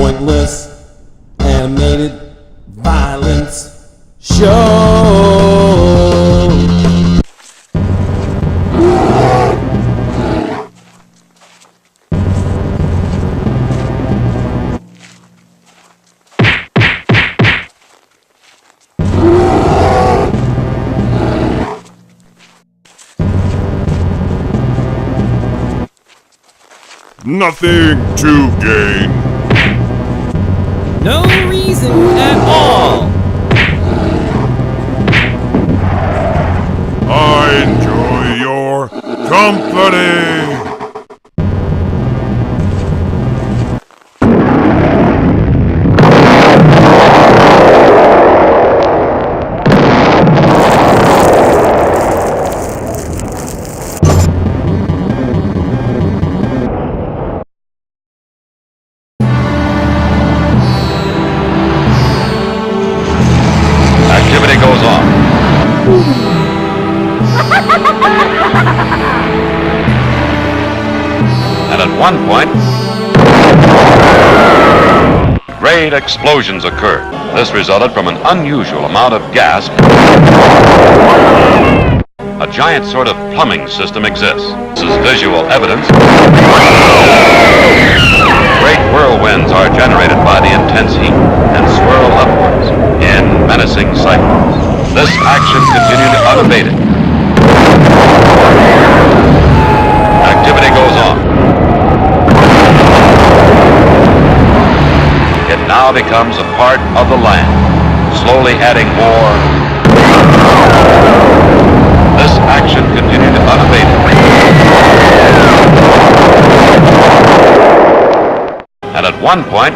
pointless animated violence show. Nothing to gain. No reason at all. I enjoy your company. Activity goes on. And at one point, great explosions occurred. This resulted from an unusual amount of gas. A giant sort of plumbing system exists. This is visual evidence. Great whirlwinds are generated by the intense heat and swirl upwards in menacing cycles. This action continued unabated. Activity goes on. It now becomes a part of the land, slowly adding more. This action continued unabated. And at one point,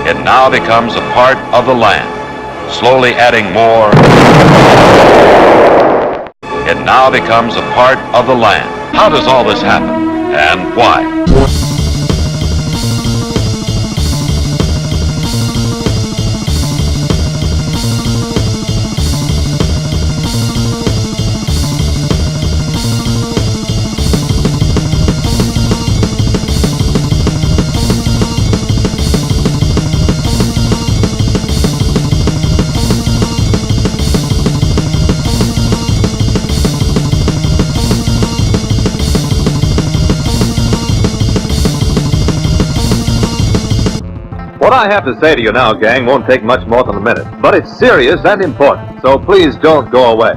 it now becomes a part of the land, slowly adding more. It now becomes a part of the land. How does all this happen, and why? What I have to say to you now, gang, won't take much more than a minute. But it's serious and important, so please don't go away.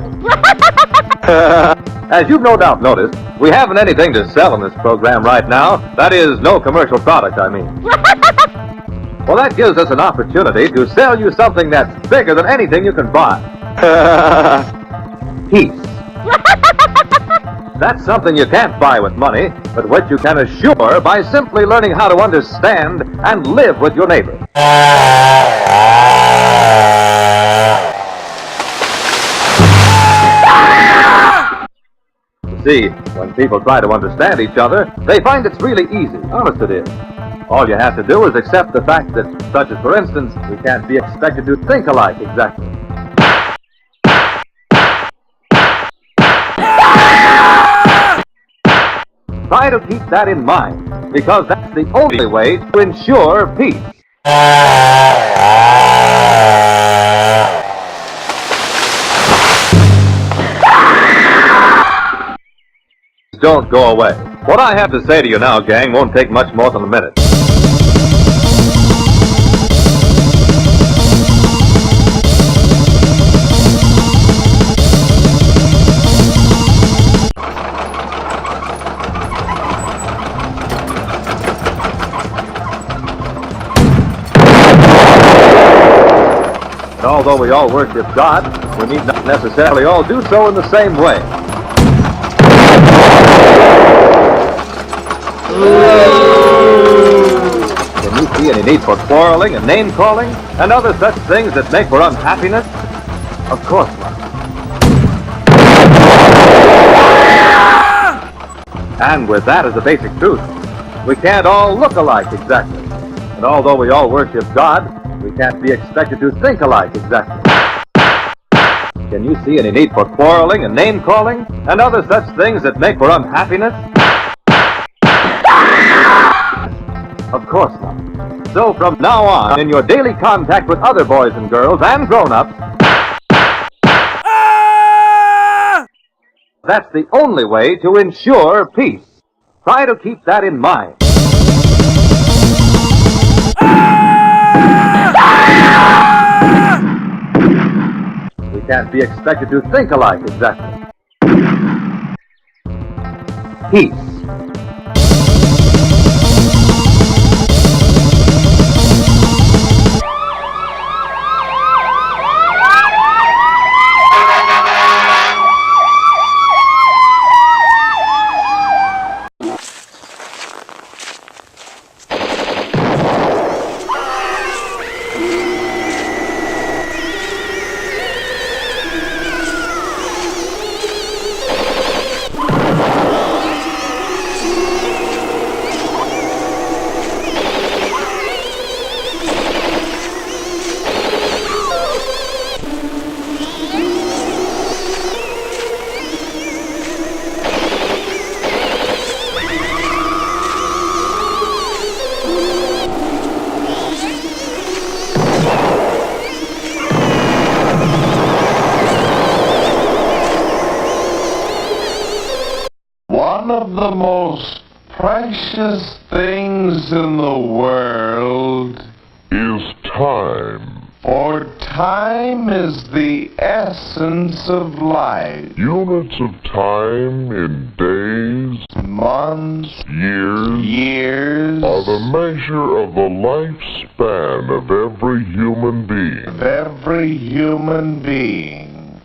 As you've no doubt noticed, we haven't anything to sell in this program right now. That is, no commercial product, I mean. Well, that gives us an opportunity to sell you something that's bigger than anything you can buy. Peace. That's something you can't buy with money, but what you can assure by simply learning how to understand and live with your neighbor. See, when people try to understand each other, they find it's really easy. Honest it is. All you have to do is accept the fact that, such as for instance, we can't be expected to think alike exactly. Try to keep that in mind, because that's the only way to ensure peace. Don't go away. What I have to say to you now, gang, won't take much more than a minute. And although we all worship God, we need not necessarily all do so in the same way. Can you see any need for quarreling and name-calling and other such things that make for unhappiness? Of course not. And with that as the basic truth, we can't all look alike exactly. And although we all worship God, we can't be expected to think alike exactly. Can you see any need for quarreling and name-calling and other such things that make for unhappiness? course not. So from now on, in your daily contact with other boys and girls and grown-ups, that's the only way to ensure peace. Try to keep that in mind. We can't be expected to think alike exactly. Peace. One of the most precious things in the world Is time. For time is the essence of life. Units of time in days, Months, years, are the measure of the lifespan of every human being. of every human being.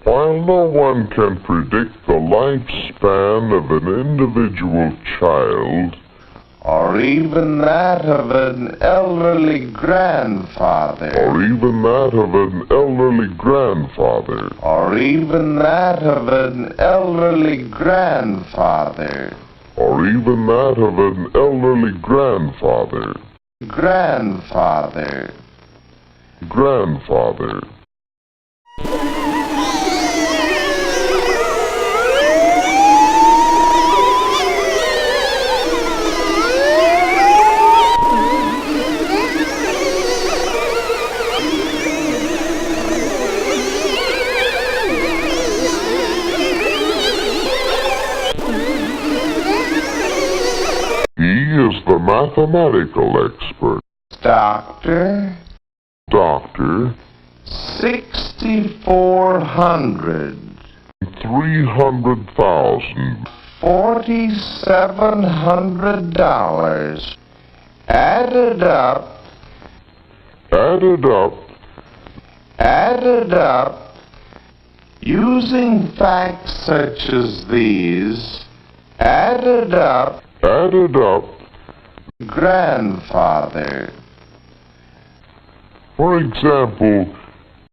While no one can predict the lifespan of an individual child, Or even that of an elderly grandfather. or even that of an elderly grandfather, Or even that of an elderly grandfather. or even that of an elderly grandfather, Grandfather. grandfather, he is the mathematical expert. Doctor. Doctor, 6,400. 300,000, $4,700. Added up. added up, Added up. Using facts such as these. Added up. added up. Grandfather. For example,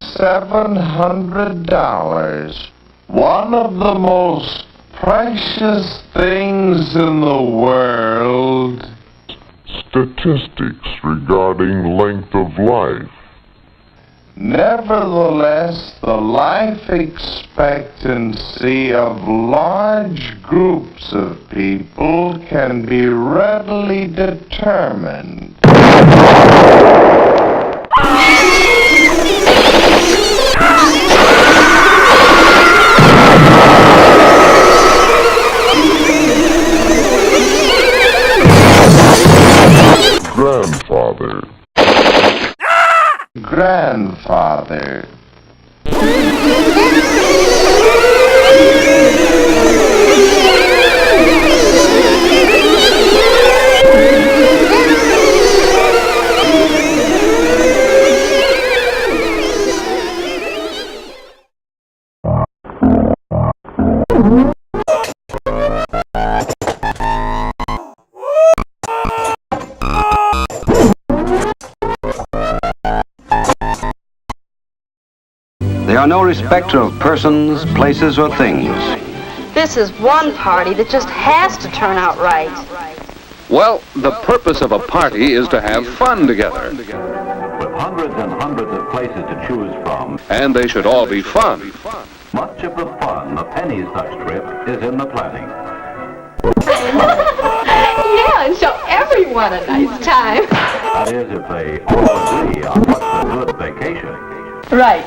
$700. One of the most precious things in the world. statistics regarding length of life. Nevertheless, the life expectancy of large groups of people can be readily determined. Grandfather, Grandfather. They are no respecter of persons, places, or things. This is one party that just has to turn out right. Well, the purpose of a party is to have fun together. With hundreds and hundreds of places to choose from. And they should all be fun. Much of the fun of any such trip is in the planning. Yeah, and show everyone a nice time. That is, if they all agree on what's a good vacation. Right.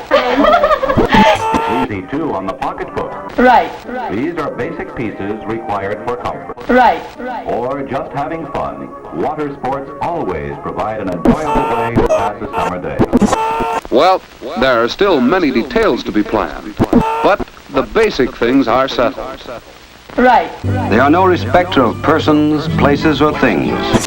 It's easy, too, on the pocketbook. Right. These are basic pieces required for comfort. Right. Or just having fun. Water sports always provide an enjoyable way to pass a summer day. Well, there are still many details to be planned, but the basic things are settled. Right. They are no respecter of persons, places, or things.